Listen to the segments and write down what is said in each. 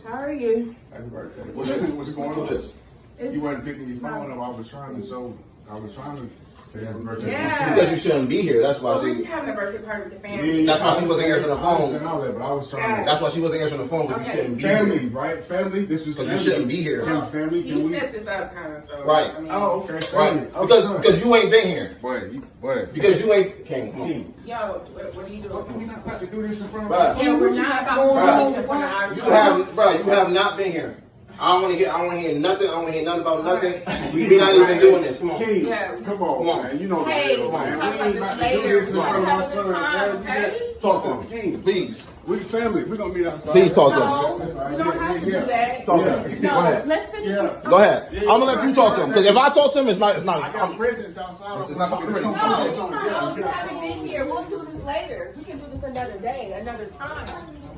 How are you? Happy birthday. What's going on? You weren't picking your phone up. I was trying to say happy birthday. Yeah. Because you shouldn't be here. That's why We're she. just having a birthday party with the family. That's why she wasn't answering the I phone. understand all that, but I was trying to. That's why she wasn't answering the phone. Because you shouldn't be Family, here. right? Family. This was. Because you shouldn't be here. Family. He Can we? set this up kind of, so. Right. I mean, Oh, okay. Right. Family. Because you ain't been here. Boy. Because you ain't. King. Come on. Yo, what are you doing? We're not about to do this in front of Right. us. Yeah, we're not about to do this in front of our You have not been here. I don't want to hear nothing. I don't want to hear nothing about nothing. We're not even doing this. Come on. King, Yeah. come on, man. You know the Hey, deal, we'll man. talk We about ain't this about to do later. this in We're front of gonna my have a good son. time, Man. okay? Talk to him, King. Please. We family. We're gonna meet outside. Please talk to him. No, we don't have to do that. Talk to him. No, Go ahead. let's finish this. Go ahead. I'm gonna let you talk to him. Because if I talk to him, it's not. I got presents outside. It's not gonna be pretty. No, you haven't been here. We'll do this later. We can do this another day, another time.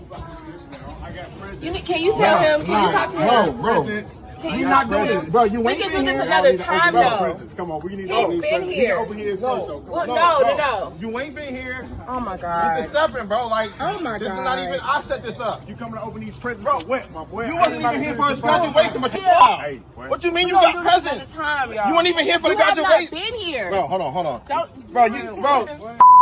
I got presents. Can you tell him? Can you talk to him? Presents. Can You're not doing it, bro. You We can do this another time, though. Come on, we need all He's these been presents. here. Over here is first, though. Well, no. You ain't been here. Oh my Get God. the stuffing, bro. Like, Oh my this God. is not even. I set this up. You coming to open these presents for what, my boy? You wasn't even here for his graduation, but you are. Hey, boy. What you mean you got presents? You weren't even here for the You have graduation. not been here. Bro, hold on. Don't,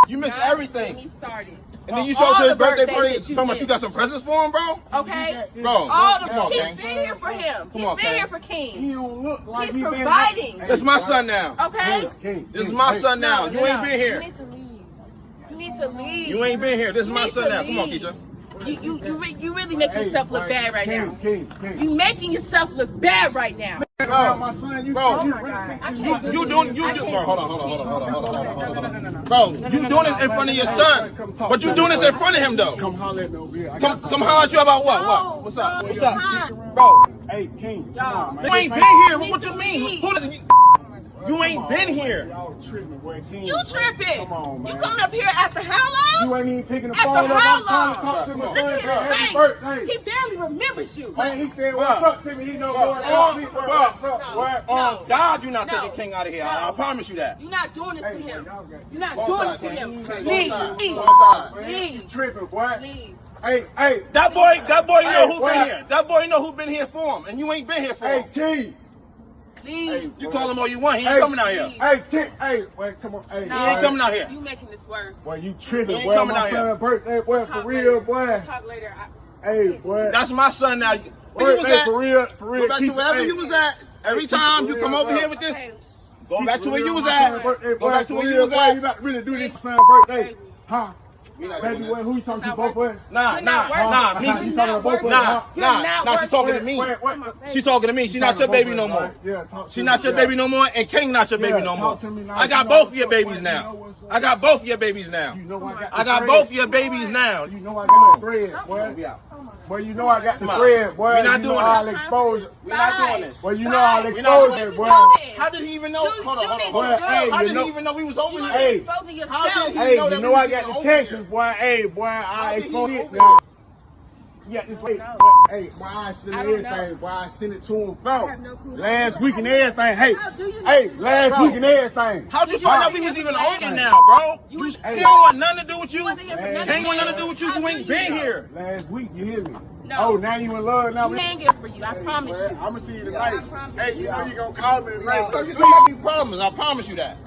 You missed Not everything. Get me started. And then you All showed to his the birthday birthdays party. that Talking about you got some presents for him, bro. Okay? Bro, All come the on, he's gang. been here for him. Come on, He's been King. here for He King. don't look like He's he been providing. That's my son now. Okay? This is my son now. You ain't been You here. need to leave. You need to leave. You ain't been here. This is my need son to now. Come on, leave. Keisha. You really making yourself look bad right now. King. You making yourself look bad right now. Bro, my son, Bro. Oh my God. I can't do You this. doing, I can't bro, hold do on. this. Bro, you doing it in front of your son. But you doing this in front of him, though. Come holler at me over here. Come holler at you about what? No, What's up? no, What's it's up? not. Bro, Hey, King. Y'all. Come on, you man. ain't been here. What you mean? You ain't been here. Y'all tripping, boy. King. You tripping. Come on, man. You coming up here after how long? You ain't even picking the After phone up. how I'm trying to long? talk to my Look son. at Happy his face. birthday. He barely remembers you. Hey, he said, what's up to me? He know Bro, more about me. What's up? no. What? No. God, you're not No. taking King out of here. No. I promise you that. You're not doing this to him. y'all got- You're not Go doing outside, this to King. him. Go Leave. outside. Leave. Go outside. Man, you Leave. tripping, boy. Leave. Hey. That boy know Hey, who boy. been here. That boy know who been here for him, and you ain't been here for Hey, him. King. Leave. You call him all you want. He ain't Hey. coming out here. Hey, King. Hey, wait, come on. Hey, No. He ain't coming out here. You making this worse. Boy, you tripping, He ain't boy. coming My out here. son's birthday, boy, for Talk real, later. boy. Talk later. Hey, boy. That's my son now. Where Wait, you was hey, at? for real. Go back to Keep- wherever hey, you was at. Every keep time it you real, come over bro. here with this, Okay. go back to where you was My at. son's birthday, Go boy, back to for where you real, was boy. at. You about to really do this son's birthday. Huh? We not Baby, doing boy, this. who you talking to, Not both working. boys? Nah, You're not working. me. You talking to both working. boys? Nah, You're nah, not she's talking to me. She talking to me. She not your baby no more. Yeah, talk to She me. not your Yeah. baby no more, and King not your baby Yeah, no more. talk to me now. I got You know both of what's your up, babies boy. You now. know what's up. I got both of your babies now. You know I got I the got thread. both of your babies now. You know I got the thread, boy. We out. Boy, you know I got the Come on. thread, boy. We not You know doing I'll this. expose it. We not doing this. Boy, you know I'll Bye. We not expose doing it, this. boy. How did he even know? Hold on. Boy, hey, How you did know- he even know we was over You here? Hey. exposing How did yourself. he- Hey, know that you know we I was got even the over Texas, here. boy. Hey, boy, How I did he expose know it we- now. Yeah, this way. Hey, boy, I send I don't know. everything, boy. I send it to him. Bro, I have no clue. Last week and everything. Hey, How do you know? hey, last Bro. week and everything. how'd you find out we was even on it now, bro? You was- still want nothing to do with you? wasn't here for Hey, nothing. Ain't want nothing to do with you. How You do ain't been know? here. Last week, you hear me? No. Oh, now you in love now? You ain't get for you. I promise you. I'm gonna see you I tonight. promise Hey, you know you gonna call me tonight. There's gonna be problems. I promise you that.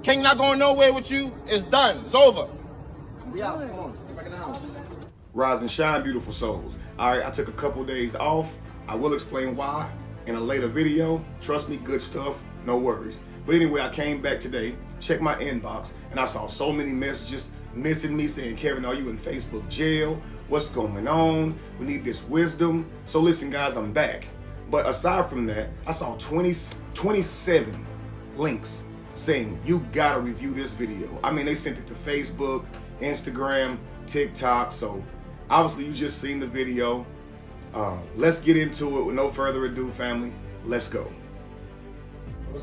King not going nowhere with you. It's done. It's over. We out. Come on. Get back in the house. Rise and shine, beautiful souls. All right, I took a couple days off. I will explain why in a later video. Trust me, good stuff, no worries. But anyway, I came back today, checked my inbox, and I saw so many messages missing me saying, Kevin, are you in Facebook jail? What's going on? We need this wisdom. So listen, guys, I'm back. But aside from that, I saw 27 links saying, you gotta review this video. I mean, they sent it to Facebook, Instagram, TikTok. So obviously you just seen the video. Let's get into it with no further ado, family. Let's go.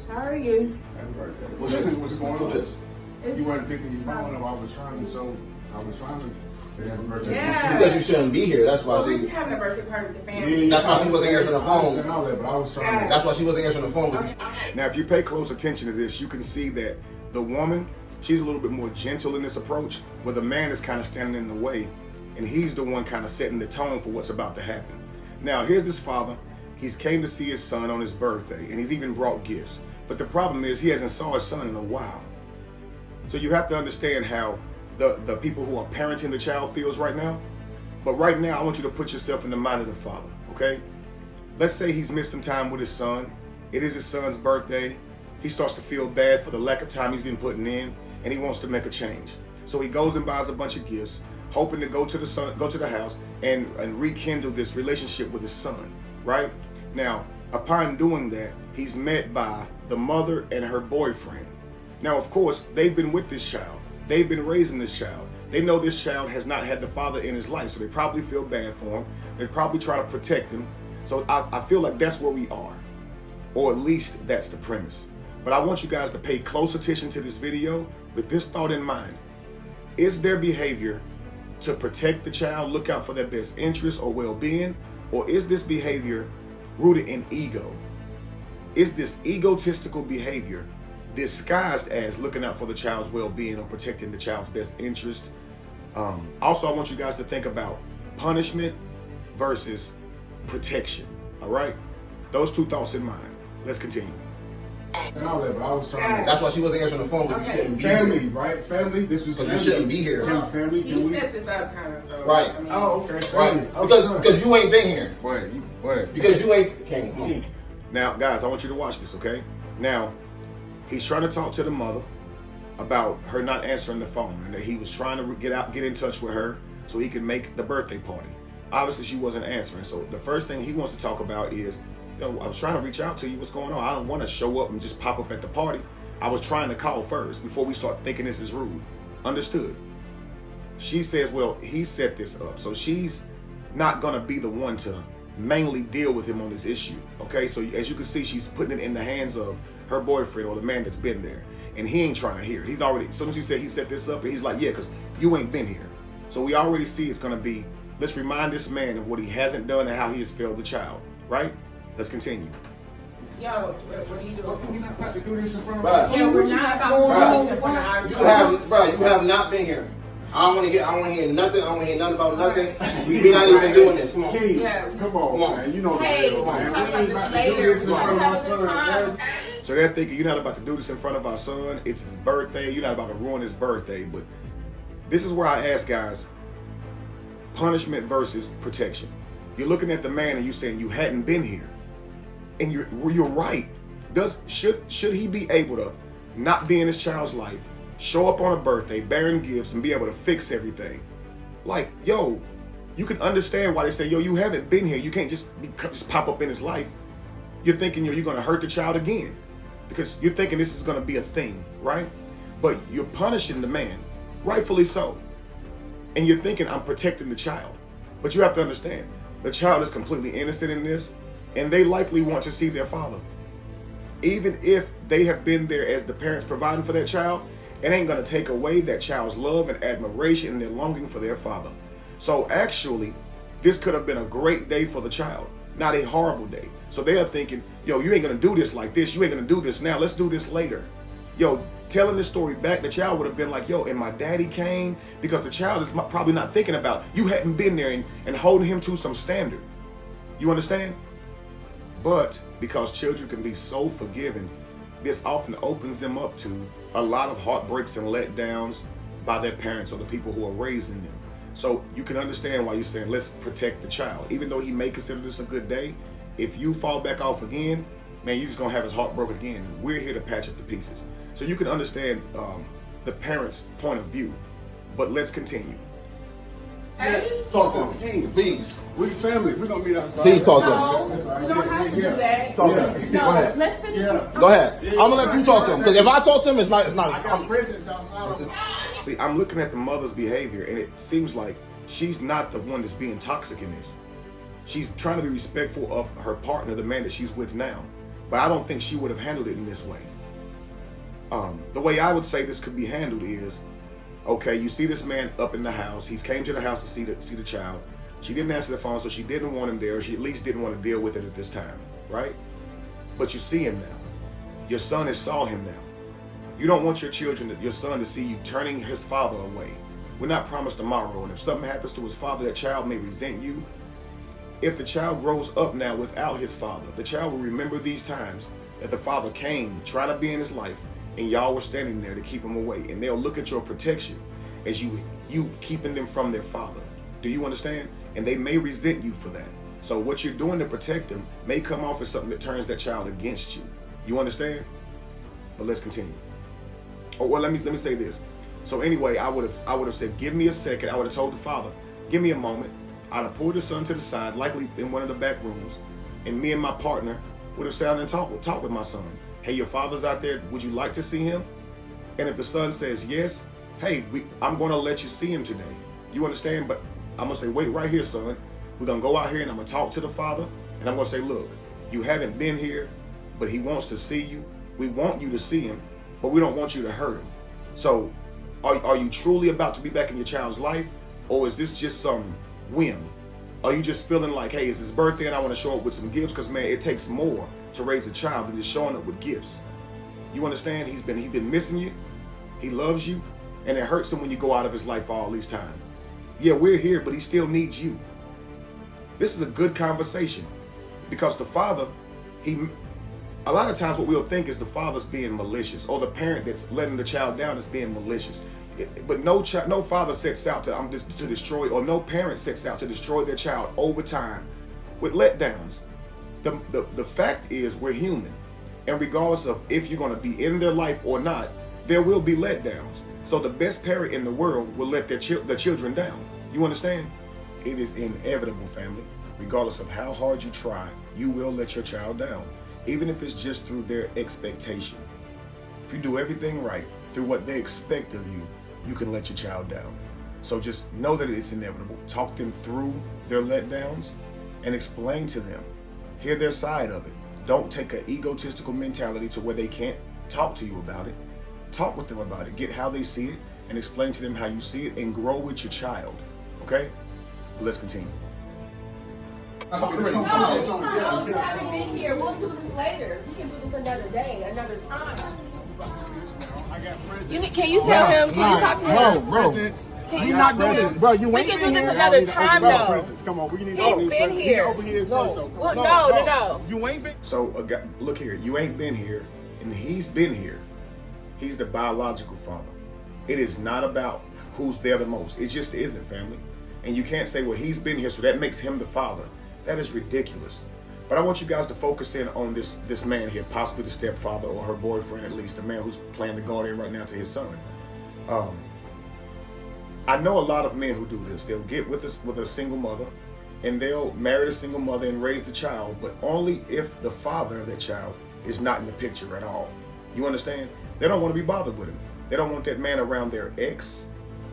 How are you? Happy birthday. What's going on? You weren't picking your phone up. I was trying to say happy birthday. Yeah. Because you shouldn't be here. That's why We're she. just having a birthday party with the family. That's why she wasn't answering the I phone. understand all that, but I was trying to. That's why she wasn't answering the phone. Because Now, if you pay close attention to this, you can see that the woman, she's a little bit more gentle in this approach, where the man is kind of standing in the way, and he's the one kind of setting the tone for what's about to happen. Now, here's this father. He's came to see his son on his birthday, and he's even brought gifts. But the problem is he hasn't saw his son in a while. So you have to understand how the people who are parenting the child feels right now. But right now, I want you to put yourself in the mind of the father, okay? Let's say he's missed some time with his son. It is his son's birthday. He starts to feel bad for the lack of time he's been putting in, and he wants to make a change. So he goes and buys a bunch of gifts, hoping to go to the house and rekindle this relationship with his son, right? Now, upon doing that, he's met by the mother and her boyfriend. Now, of course, they've been with this child. They've been raising this child. They know this child has not had the father in his life, so they probably feel bad for him. They probably try to protect him. So I feel like that's where we are, or at least that's the premise. But I want you guys to pay close attention to this video with this thought in mind. Is their behavior to protect the child, look out for their best interest or well-being, or is this behavior rooted in ego? Is this egotistical behavior disguised as looking out for the child's well-being or protecting the child's best interest? Also, I want you guys to think about punishment versus protection, all right? Those two thoughts in mind. Let's continue. And all that, but I was trying to... That's why she wasn't answering the phone, because you shouldn't be Family, here. right? Family? This was Because you shouldn't be here. Family, He can we... set this up kind of, so. Right. I mean, Oh, okay. Right. Family. Because you ain't been here. Wait. Because you ain't came home. Now, guys, I want you to watch this, okay? Now, he's trying to talk to the mother about her not answering the phone, and that he was trying to get in touch with her so he could make the birthday party. Obviously, she wasn't answering. So the first thing he wants to talk about is, I was trying to reach out to you. What's going on? I don't want to show up and just pop up at the party. I was trying to call first before we start thinking this is rude. Understood? She says, well, he set this up. So she's not going to be the one to mainly deal with him on this issue. Okay? So as you can see, she's putting it in the hands of her boyfriend or the man that's been there. And he ain't trying to hear it. He's already, as soon as she said he set this up, and he's like, yeah, because you ain't been here. So we already see it's going to be, let's remind this man of what he hasn't done and how he has failed the child. Right? Let's continue. Yo, what are you doing? We're not about to do this in front of Right. us. Yeah, we're not about to do this in front of our You have not been here. I don't want to hear nothing. I don't want to hear nothing about nothing. We're not even doing this. Come on. King, Yeah. come on, man. You know the Hey, deal, we'll man. talk We about ain't this about to do later. this in We're front of gonna our have a good son, time. man. So they're thinking you're not about to do this in front of our son. It's his birthday. You're not about to ruin his birthday. But this is where I ask guys, punishment versus protection. You're looking at the man and you're saying you hadn't been here. And you're right. Should he be able to not be in his child's life, show up on a birthday, bearing gifts, and be able to fix everything? Like, yo, you can understand why they say, yo, you haven't been here. You can't just pop up in his life. You're thinking, yo, you're going to hurt the child again. Because you're thinking this is going to be a thing, right? But you're punishing the man, rightfully so. And you're thinking, I'm protecting the child. But you have to understand, the child is completely innocent in this, and they likely want to see their father. Even if they have been there as the parents providing for that child, it ain't going to take away that child's love and admiration and their longing for their father. So actually, this could have been a great day for the child, not a horrible day. So they are thinking, yo, you ain't going to do this like this. You ain't going to do this now. Let's do this later. Yo, telling this story back, the child would have been like, yo, and my daddy came, because the child is probably not thinking about you hadn't been there and holding him to some standard. You understand? But because children can be so forgiving, this often opens them up to a lot of heartbreaks and letdowns by their parents or the people who are raising them. So you can understand why you're saying, let's protect the child. Even though he may consider this a good day, if you fall back off again, man, you're just going to have his heart broken again. We're here to patch up the pieces. So you can understand the parent's point of view. But let's continue. Hey? Talk to him. King, Please. we family. We're going to meet outside. Please talk to No, him. you don't have to do that. Talk to him. No, Go ahead. let's finish this. Go ahead. I'm going to let you talk to him. Because if I talk to him, it's not. I got presents outside. See, I'm looking at the mother's behavior, and it seems like she's not the one that's being toxic in this. She's trying to be respectful of her partner, the man that she's with now. But I don't think she would have handled it in this way. The way I would say this could be handled is, okay, you see this man up in the house. He's came to the house to see the child. She didn't answer the phone, so she didn't want him there. Or she at least didn't want to deal with it at this time, right? But you see him now. Your son has saw him now. You don't want your son to see you turning his father away. We're not promised tomorrow, and if something happens to his father, that child may resent you. if the child grows up now without his father, the child will remember these times that the father came, tried to be in his life, and y'all were standing there to keep him away. And they'll look at your protection as you keeping them from their father. Do you understand? And they may resent you for that. So what you're doing to protect them may come off as something that turns that child against you. You understand? But let's continue. Oh, well, let me say this. So anyway, I would have said, give me a second. I would have told the father, give me a moment. I'd have pulled the son to the side, likely in one of the back rooms, and me and my partner would have sat down and talk with my son. Hey, your father's out there. Would you like to see him? And if the son says yes, hey, I'm going to let you see him today. You understand? But I'm going to say, wait right here, son. We're going to go out here and I'm going to talk to the father. And I'm going to say, look, you haven't been here, but he wants to see you. We want you to see him, but we don't want you to hurt him. So are you truly about to be back in your child's life? Or is this just some whim? Are you just feeling like, hey, it's his birthday and I want to show up with some gifts? Because, man, it takes more to raise a child than just showing up with gifts. You understand? He's been missing you. He loves you. And it hurts him when you go out of his life all this time. Yeah, we're here, but he still needs you. This is a good conversation. Because the father, a lot of times what we'll think is the father's being malicious, or the parent that's letting the child down is being malicious. But no father sets out to destroy, or no parent sets out to destroy their child over time with letdowns. The fact is, we're human, and regardless of if you're going to be in their life or not, there will be letdowns. So the best parent in the world will let their children down. You understand? It is inevitable, family. Regardless of how hard you try, you will let your child down, even if it's just through their expectation. If you do everything right through what they expect of you, you can let your child down. So just know that it's inevitable. Talk them through their letdowns and explain to them. Hear their side of it. Don't take an egotistical mentality to where they can't talk to you about it. Talk with them about it. Get how they see it and explain to them how you see it, and grow with your child. Okay? Let's continue. No, you haven't been here. We'll do this later. We can do this another day, another time. Can you tell him? Can you talk to him? Bro. Can you talk to him? Bro, you we can do this another time, though. Come on, we need He's been here. No. You ain't been. So, look here. You ain't been here, and he's been here. He's the biological father. It is not about who's there the most. It just isn't, family. And you can't say, well, he's been here, so that makes him the father. That is ridiculous. But I want you guys to focus in on this man here, possibly the stepfather or her boyfriend, at least, the man who's playing the guardian right now to his son. I know a lot of men who do this. They'll get with a single mother, and they'll marry the single mother and raise the child, but only if the father of that child is not in the picture at all. You understand? They don't want to be bothered with him. They don't want that man around their ex,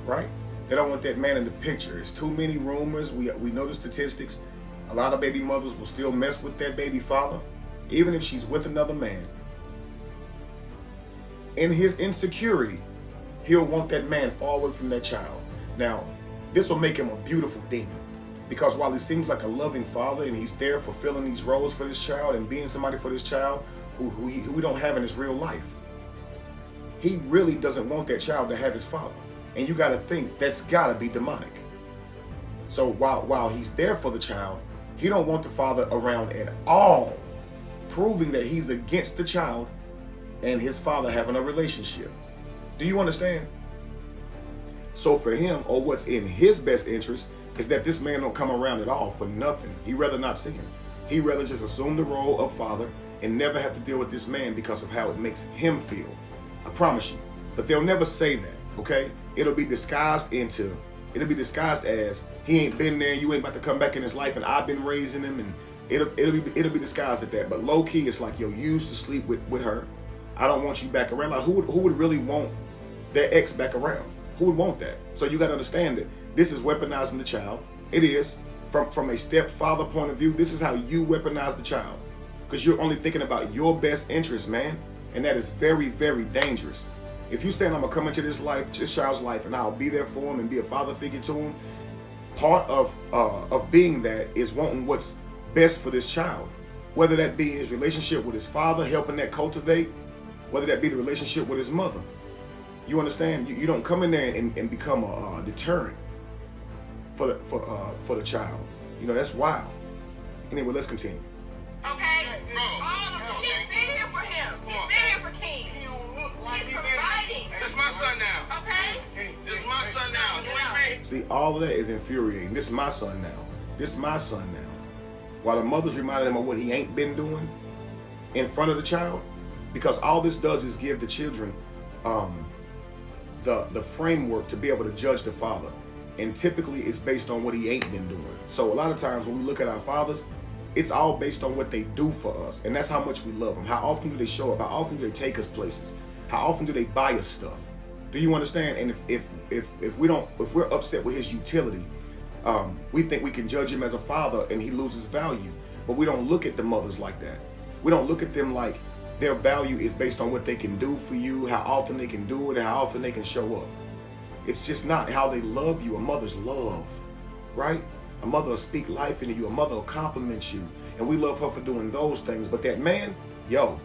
right? They don't want that man in the picture. It's too many rumors. We know the statistics. A lot of baby mothers will still mess with that baby father, even if she's with another man. In his insecurity, he'll want that man far away from that child. Now, this will make him a beautiful demon, because while he seems like a loving father and he's there fulfilling these roles for this child and being somebody for this child who we don't have in his real life, he really doesn't want that child to have his father. And you got to think that's got to be demonic. So while he's there for the child, he don't want the father around at all, proving that he's against the child and his father having a relationship. Do you understand? So for him, or what's in his best interest, is that this man don't come around at all for nothing. He'd rather not see him. He'd rather just assume the role of father and never have to deal with this man because of how it makes him feel. I promise you. But they'll never say that, okay? It'll be disguised as he ain't been there, you ain't about to come back in his life, and I've been raising him, and it'll be disguised at that. But low key, it's like, yo, you used to sleep with her. I don't want you back around. Like, who would really want their ex back around? Who would want that? So you got to understand that this is weaponizing the child. It is. From a stepfather point of view, this is how you weaponize the child, because you're only thinking about your best interest, man. And that is very, very dangerous. If you're saying I'm gonna come into this child's life, and I'll be there for him and be a father figure to him, part of being that is wanting what's best for this child. Whether that be his relationship with his father, helping that cultivate, whether that be the relationship with his mother. You understand? You don't come in there and become a deterrent for the child. You know, that's wild. Anyway, let's continue. Okay? All of them. He's been here for him. He's been here for King. He's providing. This is my son now. Okay? This is my son now. You ain't been. See, all of that is infuriating. This is my son now. This is my son now. While the mother's reminding him of what he ain't been doing in front of the child, because all this does is give the children the framework to be able to judge the father. And typically it's based on what he ain't been doing. So a lot of times when we look at our fathers, it's all based on what they do for us. And that's how much we love them. How often do they show up? How often do they take us places? How often do they buy us stuff? Do you understand? And if we're upset with his utility, we think we can judge him as a father and he loses value. But we don't look at the mothers like that. We don't look at them like their value is based on what they can do for you, how often they can do it, and how often they can show up. It's just not how they love you. A mother's love, right? A mother will speak life into you. A mother will compliment you. And we love her for doing those things. But that man, yo,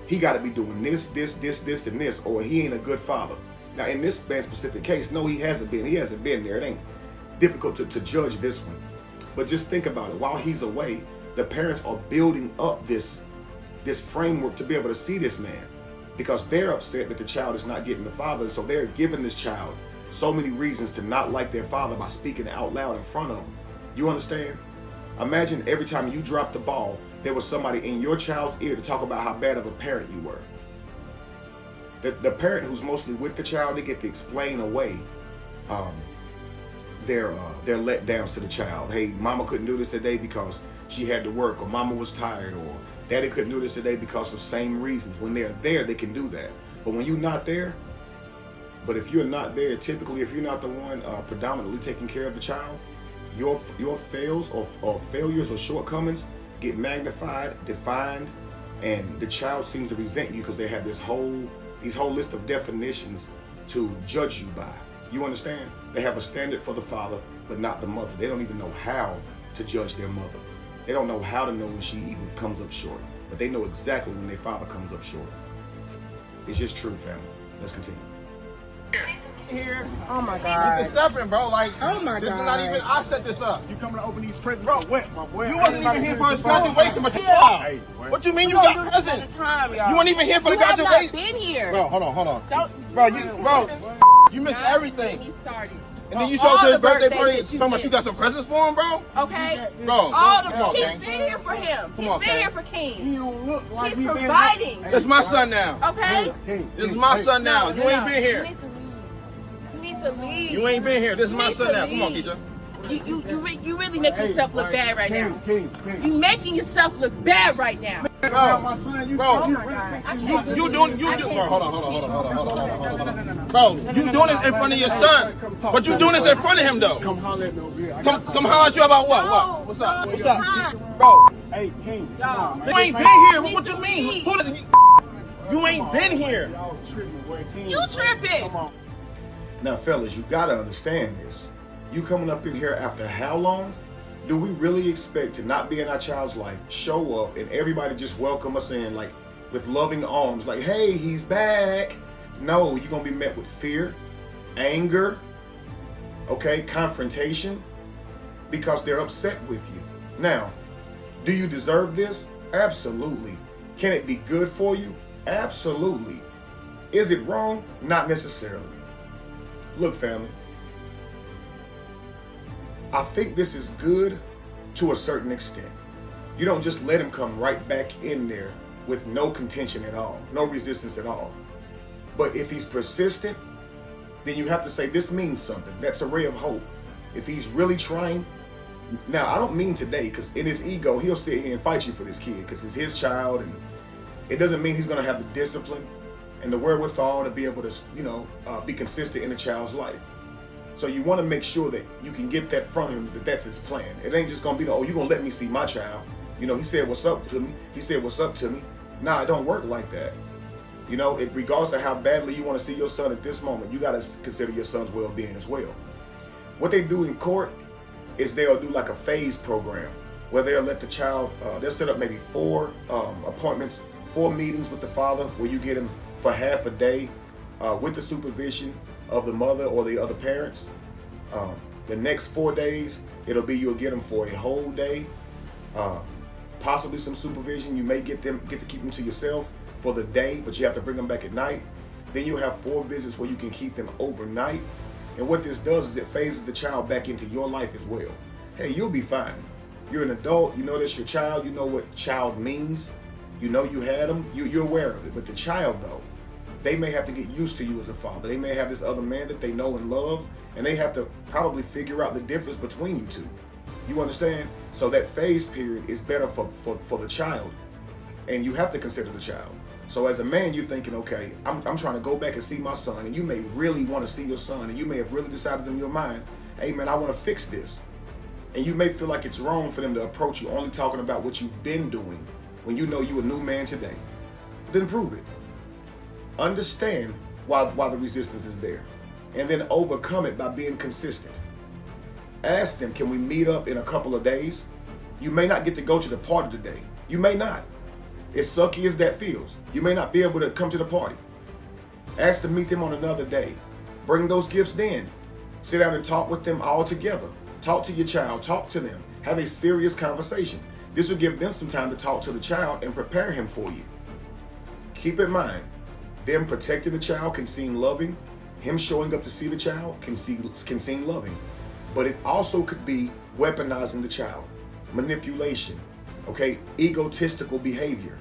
he got to be doing this, and this, or he ain't a good father. Now, in this man's specific case, no, he hasn't been. He hasn't been there. It ain't difficult to judge this one. But just think about it. While he's away, the parents are building up this framework to be able to see this man, because they're upset that the child is not getting the father. So they're giving this child so many reasons to not like their father by speaking out loud in front of them. You understand? Imagine every time you drop the ball, there was somebody in your child's ear to talk about how bad of a parent you were. The parent who's mostly with the child, they get to explain away their letdowns to the child. Hey, mama couldn't do this today because she had to work, or mama was tired, or daddy couldn't do this today because of same reasons. When they're there, they can do that. But when you're not there, but if you're not there, typically if you're not the one predominantly taking care of the child, your fails or failures or shortcomings get magnified, defined, and the child seems to resent you because they have these whole list of definitions to judge you by. You understand? They have a standard for the father, but not the mother. They don't even know how to judge their mother. They don't know how to know when she even comes up short, but they know exactly when their father comes up short. It's just true, family. Let's continue. Here. Oh my God. It's stepping, bro. Like, oh my this God. is not even, I set this up. You coming to open these presents Bro, for what, my boy? You wasn't even here for his graduation, but you are. Hey, What you mean you got presents? You weren't even here for the graduation? You have not been here. Bro, hold on. Don't, You missed everything. He started. And then you showed to his birthday party, talking about you got some presents for him, bro? Okay? Bro, All come the on, He's King. been here for him. Come on, He's been King. here for King. He don't look like He's he been providing. That's my son now. Okay? This is my son now. You ain't been here. You need to leave. You ain't been here. This is You my need son to now. Come on, leave. Keisha. You really make yourself look bad right now. King. You making yourself look bad right now. Bro, My son, you bro, you doing, bro, hold on. Bro, you doing it in front of your son, but you doing this in front of him though. Come holler at me over here. Come holler at you about what? What? What's up? What's up? Bro, Hey, King. you ain't been here. What you mean? You ain't been here. Y'all tripping, boy. King. You tripping. Come on. Now, fellas, you gotta understand this. You coming up in here after how long? Do we really expect to not be in our child's life, show up, and everybody just welcome us in like with loving arms, like, hey, he's back? No, you're gonna be met with fear, anger, okay, confrontation, because they're upset with you. Now, do you deserve this? Absolutely. Can it be good for you? Absolutely. Is it wrong? Not necessarily. Look, family, I think this is good to a certain extent. You don't just let him come right back in there with no contention at all, no resistance at all. But if he's persistent, then you have to say this means something. That's a ray of hope. If he's really trying, now I don't mean today, because in his ego, he'll sit here and fight you for this kid because it's his child, and it doesn't mean he's gonna have the discipline and the wherewithal to be able to, be consistent in a child's life. So you want to make sure that you can get that from him, that that's his plan. It ain't just going to be, oh, you're going to let me see my child. He said, what's up to me? He said, what's up to me? Nah, it don't work like that. Regardless of how badly you want to see your son at this moment, you got to consider your son's well-being as well. What they do in court is they'll do like a phase program where they'll let the child, they'll set up maybe 4 appointments, 4 meetings with the father where you get him for half a day with the supervision of the mother or the other parents. The next 4 days, it'll be you'll get them for a whole day. possibly some supervision. You may get to keep them to yourself for the day, but you have to bring them back at night. Then you have 4 visits where you can keep them overnight. And what this does is it phases the child back into your life as well. Hey, you'll be fine. You're an adult. You know that's your child. You know what child means. You know you had them. You're aware of it. But the child, though, they may have to get used to you as a father. They may have this other man that they know and love, and they have to probably figure out the difference between you two. You understand? So that phase period is better for the child, and you have to consider the child. So as a man, you're thinking, okay, I'm trying to go back and see my son, and you may really want to see your son, and you may have really decided in your mind, hey man, I want to fix this. And you may feel like it's wrong for them to approach you only talking about what you've been doing when you know you're a new man today. Then prove it. Understand why the resistance is there, and then overcome it by being consistent. Ask them, can we meet up in a couple of days? You may not get to go to the party today. You may not. As sucky as that feels, you may not be able to come to the party. Ask to meet them on another day. Bring those gifts then. Sit down and talk with them all together. Talk to your child, talk to them. Have a serious conversation. This will give them some time to talk to the child and prepare him for you. Keep in mind, them protecting the child can seem loving. Him showing up to see the child can seem loving. But it also could be weaponizing the child. Manipulation, okay, egotistical behavior.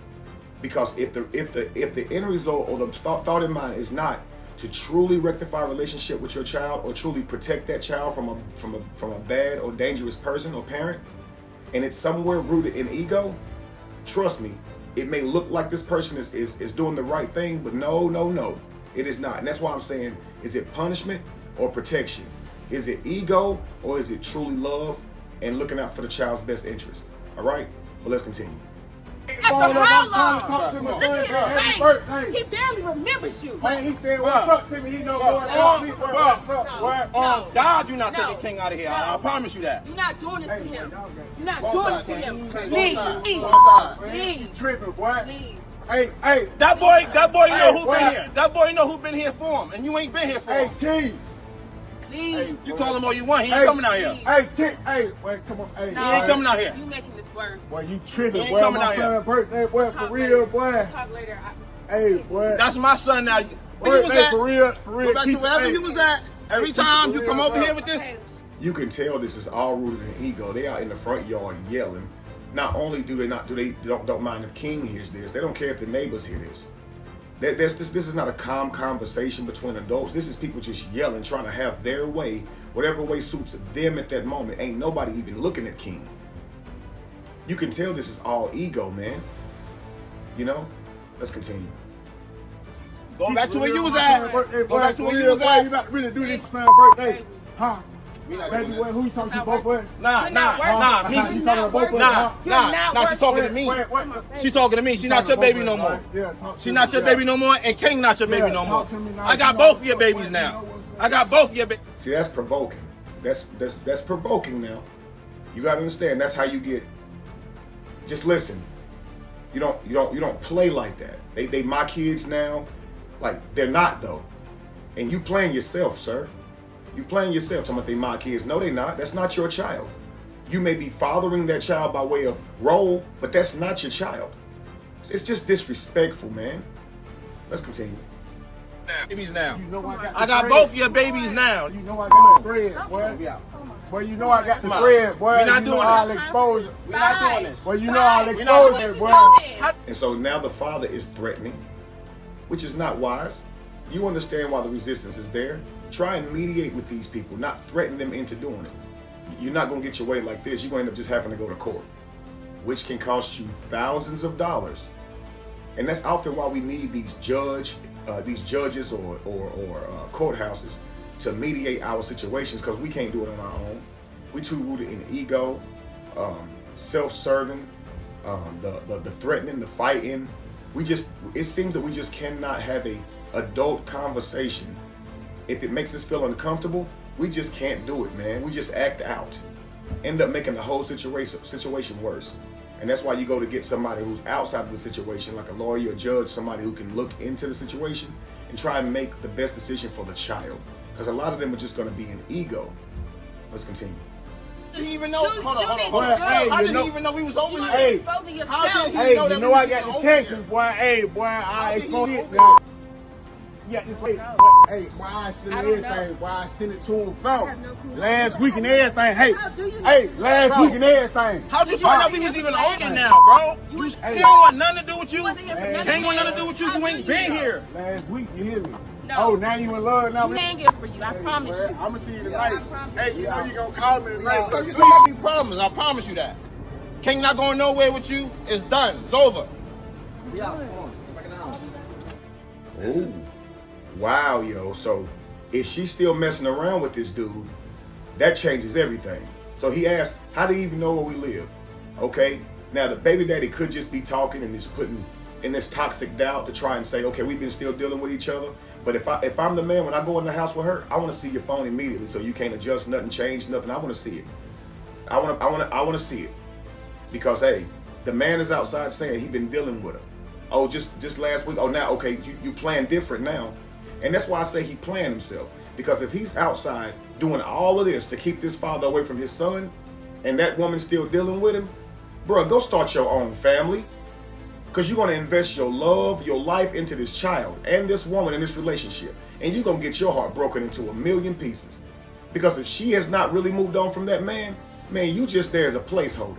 Because if the end result or the thought in mind is not to truly rectify a relationship with your child or truly protect that child from a bad or dangerous person or parent, and it's somewhere rooted in ego, trust me, it may look like this person is doing the right thing, but no, it is not. And that's why I'm saying, is it punishment or protection? Is it ego or is it truly love and looking out for the child's best interest? All right, well, let's continue. After how long? Look at his face. He barely remembers you. Man, he said, what's up to me? He know what's up. God, you're not taking King out of here. I promise you that. You're not doing this to him. You're not doing this to him. Leave. You tripping, boy. Leave. Hey. That boy know who been here. That boy know who been here for him, and you ain't been here for him. Hey, King. Leave. You call him all you want. He ain't coming out here. Hey, King. Hey, wait, come on. Hey, He ain't coming out here. You making this worse. Boy, you tripping, He ain't boy. coming My out here. son's birthday, boy, for real, boy. Talk later. Hey, boy. That's my son now. Where you was at? For real. Go back to wherever you was at. Every time you come over here with this. You can tell this is all rooted in ego. They are in the front yard yelling. Not only do they don't mind if King hears this, they don't care if the neighbors hear this. This is not a calm conversation between adults. This is people just yelling, trying to have their way, whatever way suits them at that moment. Ain't nobody even looking at King. You can tell this is all ego, man. You know? Let's continue. Go back to where you was at. Go back to where you was You at. about to really do this son's birthday? Huh? We not Baby, doing this. who you talking to, both ways? Nah, You talking about both ways? Nah, she talking to me. She talking to me. She not your baby no more. She not your baby no more, and King not your baby no more. I got both of your babies now. I got both of your babies. See, that's provoking. That's provoking now. You gotta understand, that's how you get. Just listen. You don't play like that. They my kids now. Like, they're not though. And you playing yourself, sir. You playing yourself, talking about they my kids. No, they not. That's not your child. You may be fathering that child by way of role, but that's not your child. It's just disrespectful, man. Let's continue. Babies now. You know I got both your babies now. You know I got the bread, boy. Boy, you know I got the bread, boy. We're not you know doing I'll this. expose it. We're not doing this. Boy, you know I'll We're not expose doing it, boy. it. And so now the father is threatening, which is not wise. You understand why the resistance is there. Try and mediate with these people, not threaten them into doing it. You're not going to get your way like this. You're going to end up just having to go to court, which can cost you thousands of dollars. And that's often why we need these judges or courthouses to mediate our situations, because we can't do it on our own. We too rooted in ego, self-serving, the threatening, the fighting. It seems that we just cannot have a adult conversation. If it makes us feel uncomfortable, we just can't do it, man. We just act out. End up making the whole situation worse. And that's why you go to get somebody who's outside of the situation, like a lawyer, a judge, somebody who can look into the situation and try and make the best decision for the child. Because a lot of them are just going to be in ego. Let's continue. did he even know? Hold on. Hey, How did he even know we was over here? Hey, Exposing yourself. How did he hey, know you that know we I was got even the over text, here? boy. Hey, boy, I exposed it. over Yeah, this way. Hey, why I sent I don't know. everything? Why I sent it to him? I have no clue. Last week and everything. Hey, How do you know? hey, last Bro. week and everything. How'd you find out we was even on it now, bro? You don't want nothing to do with you. wasn't here for Hey. nothing. Ain't want nothing to do with you. You ain't been here. Last week, you hear me? No. Oh, now you in love now? You ain't good for you. I promise you. I'm gonna see you tonight. I promise Hey, you know you gonna call me tonight. There's gonna be problems. I promise you that. King not going nowhere with you. It's done. It's over. Ooh. Wow, yo. So if she's still messing around with this dude, that changes everything. So he asked, how do you even know where we live? Okay. Now the baby daddy could just be talking and just putting in this toxic doubt to try and say, okay, we've been still dealing with each other. But if I'm the man, when I go in the house with her, I want to see your phone immediately, so you can't adjust nothing, change nothing. I want to see it. I want to see it, because hey, the man is outside saying he been dealing with her. Oh, just last week. Oh, now okay, you playing different now, and that's why I say he playing himself. Because if he's outside doing all of this to keep this father away from his son, and that woman still dealing with him, bro, go start your own family. Because you're going to invest your love, your life into this child and this woman in this relationship. And you're going to get your heart broken into a million pieces. Because if she has not really moved on from that man, you just there as a placeholder.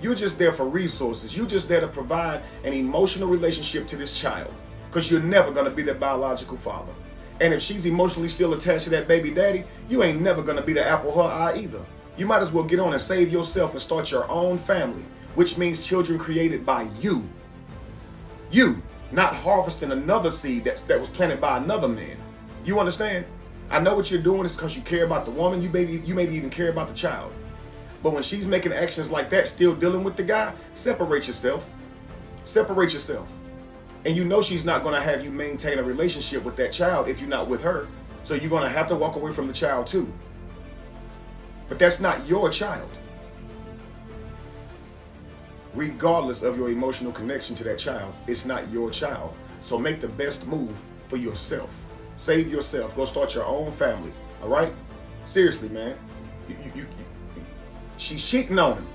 You're just there for resources. You're just there to provide an emotional relationship to this child. Because you're never going to be their biological father. And if she's emotionally still attached to that baby daddy, you ain't never going to be the apple of her eye either. You might as well get on and save yourself and start your own family. Which means children created by you. You, not harvesting another seed that was planted by another man. You understand? I know what you're doing is because you care about the woman. You maybe even care about the child. But when she's making actions like that, still dealing with the guy, separate yourself. Separate yourself. And you know she's not going to have you maintain a relationship with that child if you're not with her. So you're going to have to walk away from the child too. But that's not your child. Regardless of your emotional connection to that child, it's not your child. So make the best move for yourself. Save yourself. Go start your own family. All right? Seriously, man. She's cheating on him.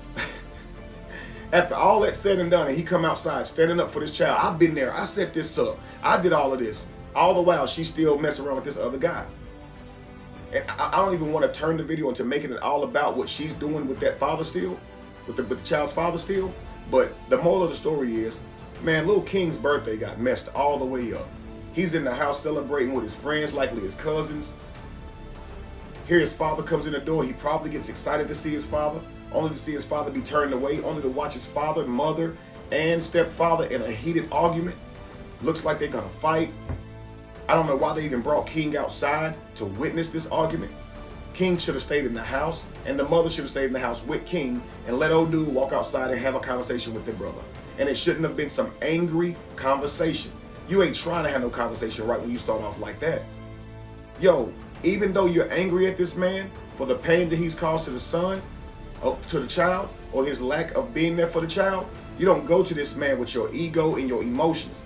After all that's said and done, and he come outside standing up for this child. I've been there. I set this up. I did all of this. All the while, she's still messing around with this other guy. And I don't even want to turn the video into making it all about what she's doing with that father still, with the child's father still. But the moral of the story is, man, little King's birthday got messed all the way up. He's in the house celebrating with his friends, likely his cousins. Here his father comes in the door. He probably gets excited to see his father, only to see his father be turned away, only to watch his father, mother, and stepfather in a heated argument. Looks like they're gonna fight. I don't know why they even brought King outside to witness this argument. King should have stayed in the house, and the mother should have stayed in the house with King and let old dude walk outside and have a conversation with their brother. And it shouldn't have been some angry conversation. You ain't trying to have no conversation right when you start off like that. Yo, even though you're angry at this man for the pain that he's caused to the son, or to the child, or his lack of being there for the child, you don't go to this man with your ego and your emotions.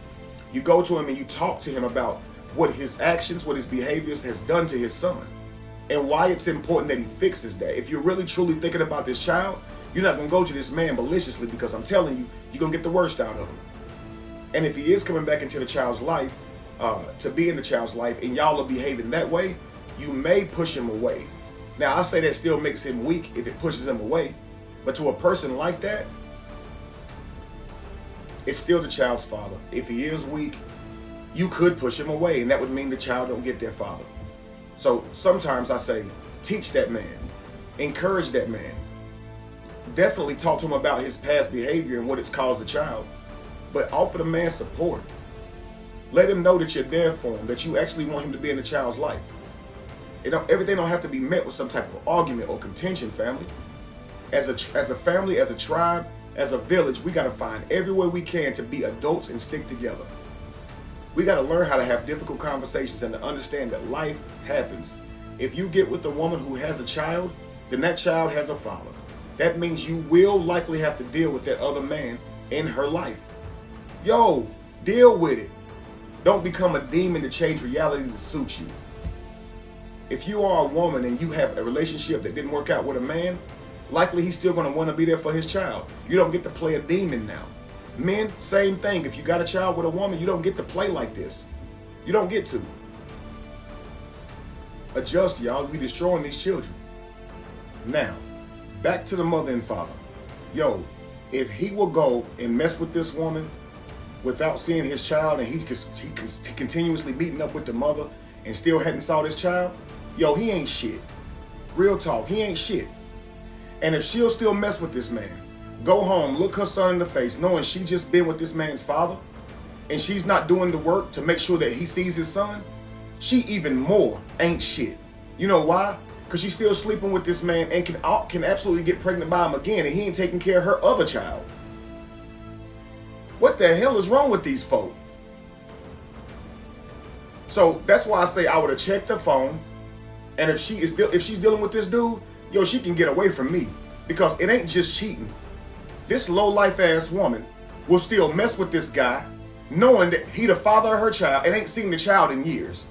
You go to him and you talk to him about what his actions, what his behaviors has done to his son. And why it's important that he fixes that. If you're really truly thinking about this child, you're not going to go to this man maliciously, because I'm telling you, you're going to get the worst out of him. And if he is coming back into the child's life, to be in the child's life, and y'all are behaving that way, you may push him away. Now, I say that still makes him weak if it pushes him away. But to a person like that, it's still the child's father. If he is weak, you could push him away, and that would mean the child don't get their father. So sometimes I say, teach that man, encourage that man. Definitely talk to him about his past behavior and what it's caused the child, but offer the man support. Let him know that you're there for him, that you actually want him to be in the child's life. Everything don't have to be met with some type of argument or contention, family. As a family, as a tribe, as a village, we got to find every way we can to be adults and stick together. We got to learn how to have difficult conversations and to understand that life happens. If you get with a woman who has a child, then that child has a father. That means you will likely have to deal with that other man in her life. Yo, deal with it. Don't become a demon to change reality to suit you. If you are a woman and you have a relationship that didn't work out with a man, likely he's still going to want to be there for his child. You don't get to play a demon now. Men, same thing. If you got a child with a woman, you don't get to play like this. You don't get to. Adjust, y'all. We destroying these children. Now, back to the mother and father. Yo, if he will go and mess with this woman without seeing his child, and he continuously beating up with the mother and still hadn't saw this child, yo, he ain't shit. Real talk, he ain't shit. And if she'll still mess with this man, go home, look her son in the face, knowing she just been with this man's father, and she's not doing the work to make sure that he sees his son, she even more ain't shit. You know why? Because she's still sleeping with this man and can absolutely get pregnant by him again, and he ain't taking care of her other child. What the hell is wrong with these folk? So that's why I say I would have checked her phone, and if she's dealing with this dude, yo, she can get away from me, because it ain't just cheating. This low-life ass woman will still mess with this guy, knowing that he the father of her child and ain't seen the child in years.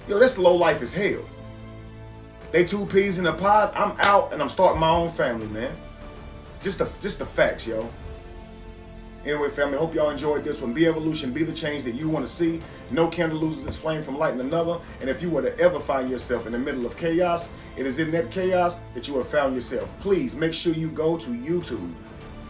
Yo, that's low-life as hell. They 2 peas in a pod. I'm out and I'm starting my own family, man. Just the facts, yo. Anyway, family, hope y'all enjoyed this one. Be evolution, be the change that you want to see. No candle loses its flame from lighting another. And if you were to ever find yourself in the middle of chaos, it is in that chaos that you have found yourself. Please make sure you go to YouTube,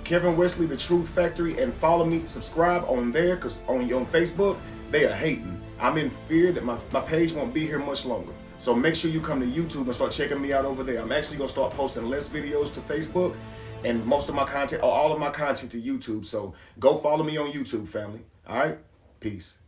Kevin Wesley, The Truth Factory, and follow me. Subscribe on there, because on Facebook, they are hating. I'm in fear that my page won't be here much longer. So make sure you come to YouTube and start checking me out over there. I'm actually going to start posting less videos to Facebook and most of my content, or all of my content, to YouTube. So go follow me on YouTube, family. All right? Peace.